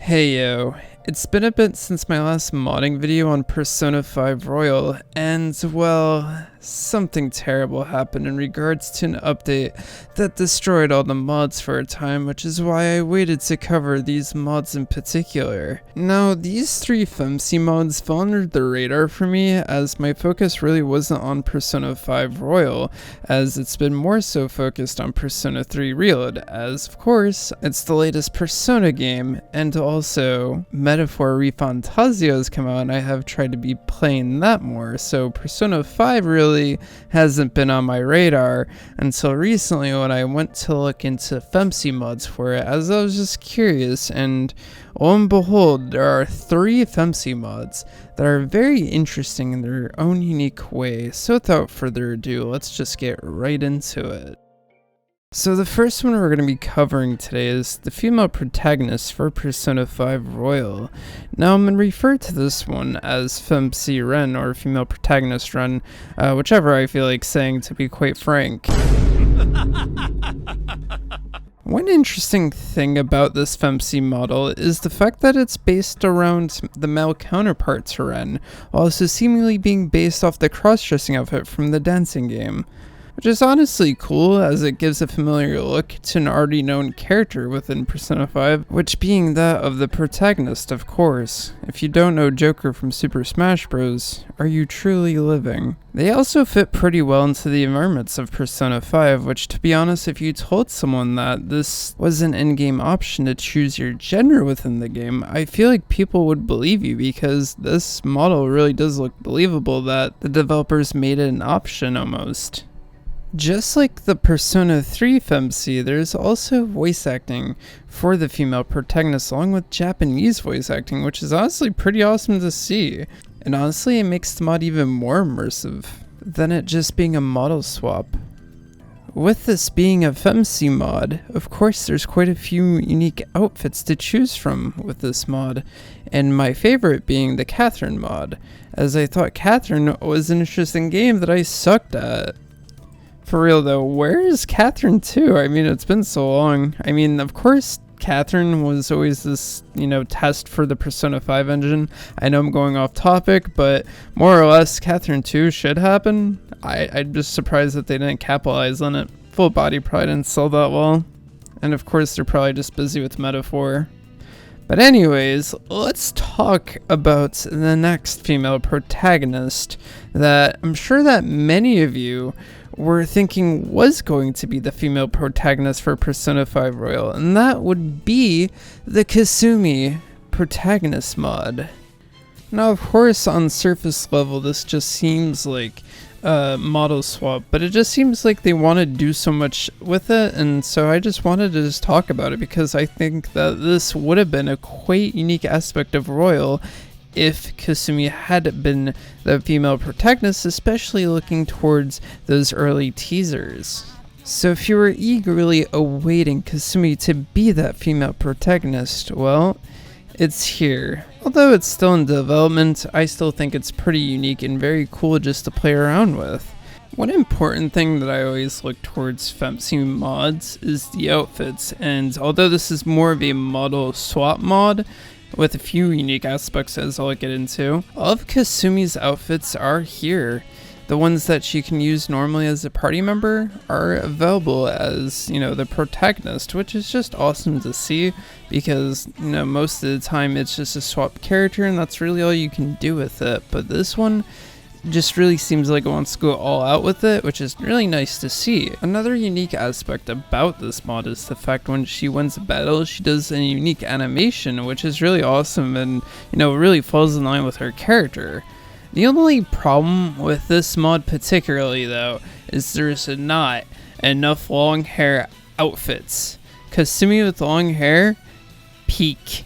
Heyo. It's been a bit since my last modding video on Persona 5 Royal, and well, something terrible happened in regards to an update that destroyed all the mods for a time, which is why I waited to cover these mods in particular. Now, these three FEMC mods fell under the radar for me, as my focus really wasn't on Persona 5 Royal, as it's been more so focused on Persona 3 Reload, as of course, it's the latest Persona game, and also Metaphor ReFantazio has come out and I have tried to be playing that more, so Persona 5 really hasn't been on my radar until recently when I went to look into FEMC mods for it, as I was just curious, and lo and behold, there are three FEMC mods that are very interesting in their own unique way. So without further ado, let's just get right into it. So the first one we're going to be covering today is the female protagonist for Persona 5 Royal. Now I'm going to refer to this one as FEMC Ren, or female protagonist Ren, whichever I feel like saying, to be quite frank. One interesting thing about this FEMC model is the fact that it's based around the male counterpart to Ren, while also seemingly being based off the cross-dressing outfit from the dancing game. Which is honestly cool, as it gives a familiar look to an already known character within Persona 5, which being that of the protagonist, of course. If you don't know Joker from Super Smash Bros., are you truly living? They also fit pretty well into the environments of Persona 5, which, to be honest, if you told someone that this was an in-game option to choose your gender within the game, I feel like people would believe you, because this model really does look believable that the developers made it an option almost. Just like the Persona 3 FEMC, there's also voice acting for the female protagonist along with Japanese voice acting, which is honestly pretty awesome to see. And honestly, it makes the mod even more immersive than it just being a model swap. With this being a FEMC mod, of course there's quite a few unique outfits to choose from with this mod, and my favorite being the Catherine mod, as I thought Catherine was an interesting game that I sucked at. For real though, where is Catherine 2? I mean, it's been so long. I mean, of course, Catherine was always this, test for the Persona 5 engine. I know I'm going off topic, but more or less, Catherine 2 should happen. I'm just surprised that they didn't capitalize on it. Full body probably didn't sell that well. And of course, they're probably just busy with Metaphor. But anyways, let's talk about the next female protagonist that I'm sure that many of you were thinking was going to be the female protagonist for Persona 5 Royal, and that would be the Kasumi protagonist mod. Now, of course, on surface level, this just seems like a model swap, but it just seems like they want to do so much with it, and so I just wanted to just talk about it because I think that this would have been a quite unique aspect of Royal if Kasumi had been the female protagonist, especially looking towards those early teasers. So if you were eagerly awaiting Kasumi to be that female protagonist, well, it's here. Although it's still in development, I still think it's pretty unique and very cool just to play around with. One important thing that I always look towards FEMC mods is the outfits, and although this is more of a model swap mod, with a few unique aspects as I'll get into, all of Kasumi's outfits are here. The ones that she can use normally as a party member are available as, the protagonist, which is just awesome to see because, most of the time it's just a swap character and that's really all you can do with it. But this one just really seems like it wants to go all out with it, which is really nice to see. Another unique aspect about this mod is the fact when she wins a battle, she does a unique animation, which is really awesome and, really falls in line with her character. The only problem with this mod particularly, though, is there's not enough long hair outfits. Kasumi with long hair, peak.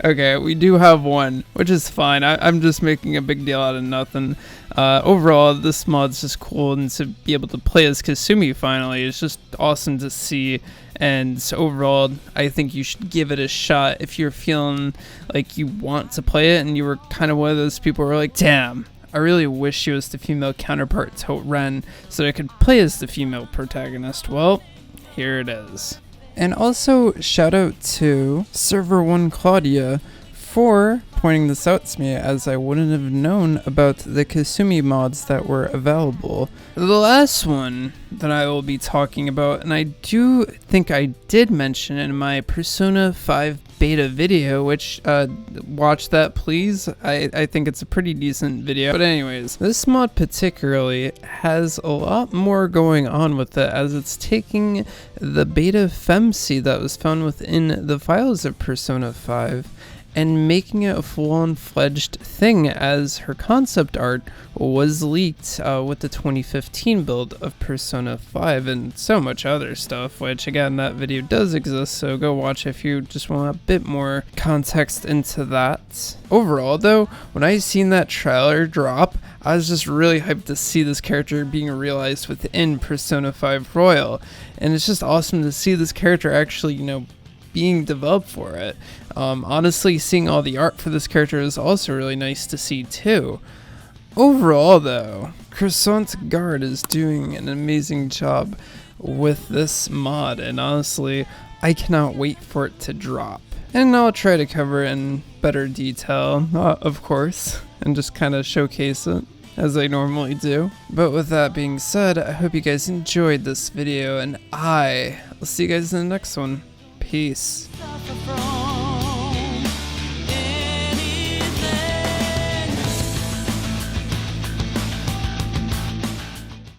Okay, we do have one, which is fine. I'm just making a big deal out of nothing. Overall, this mod's just cool, and to be able to play as Kasumi finally is just awesome to see. And overall, I think you should give it a shot if you're feeling like you want to play it, and you were kind of one of those people who were like, damn, I really wish she was the female counterpart to Ren so I could play as the female protagonist. Well, here it is. And also shout out to Server 1 Claudia for pointing this out to me, as I wouldn't have known about the Kasumi mods that were available. The last one that I will be talking about, and I do think I did mention in my Persona 5 beta video, which watch that please. I think it's a pretty decent video. But anyways, this mod particularly has a lot more going on with it, as it's taking the beta FEMC that was found within the files of Persona 5 and making it a full-on fledged thing, as her concept art was leaked with the 2015 build of Persona 5 and so much other stuff, which again, that video does exist, so go watch if you just want a bit more context into that. Overall though, when I seen that trailer drop, I was just really hyped to see this character being realized within Persona 5 Royal, and it's just awesome to see this character actually, being developed for it. Honestly, seeing all the art for this character is also really nice to see too. Overall though, Croissant Guard is doing an amazing job with this mod, and honestly, I cannot wait for it to drop. And I'll try to cover it in better detail, of course, and just kind of showcase it as I normally do. But with that being said, I hope you guys enjoyed this video, and I'll see you guys in the next one. Peace.